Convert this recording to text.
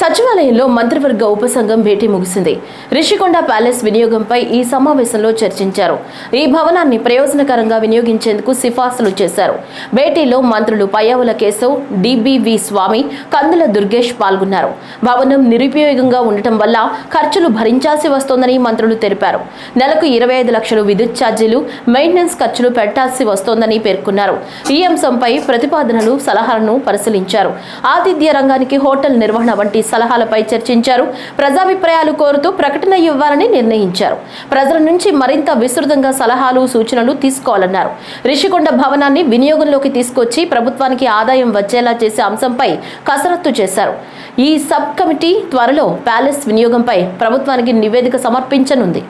సచివాలయంలో మంత్రివర్గ ఉపసంఘం భేటీ ముగిసింది. రిషికొండ ప్యాలెస్ వినియోగంపై ఈ సమావేశంలో చర్చించారు. ఈ భవనాన్ని ప్రయోజనకరంగా వినియోగించేందుకు సిఫార్సులు చేశారు. భేటీలో మంత్రులు పయ్యావుల కేశవ్, డిబివి స్వామి, కందుల దుర్గేష్ పాల్గొన్నారు. భవనం నిరుపయోగంగా ఉండటం వల్ల ఖర్చులు భరించాల్సి వస్తోందని మంత్రులు తెలిపారు. నెలకు 25 లక్షలు విద్యుత్ ఛార్జీలు, మెయింటెనెన్స్ ఖర్చులు పెట్టాల్సి వస్తోందని పేర్కొన్నారు. ఈ అంశంపై ప్రతిపాదనలు, సలహాలను పరిశీలించారు. ఆతిథ్య రంగానికి హోటల్ నిర్వహణ వంటి సలహాలపై చర్చించారు. ప్రజాభిప్రాయాలు కోరుతూ ప్రకటన ఇవ్వాలని నిర్ణయించారు. ప్రజల నుంచి మరింత విస్తృతంగా సలహాలు, సూచనలు తీసుకోవాలన్నారు. రిషికొండ భవనాన్ని వినియోగంలోకి తీసుకొచ్చి ప్రభుత్వానికి ఆదాయం వచ్చేలా చేసే అంశంపై కసరత్తు చేశారు. ఈ సబ్ కమిటీ త్వరలో ప్యాలెస్ వినియోగంపై ప్రభుత్వానికి నివేదిక సమర్పించనుంది.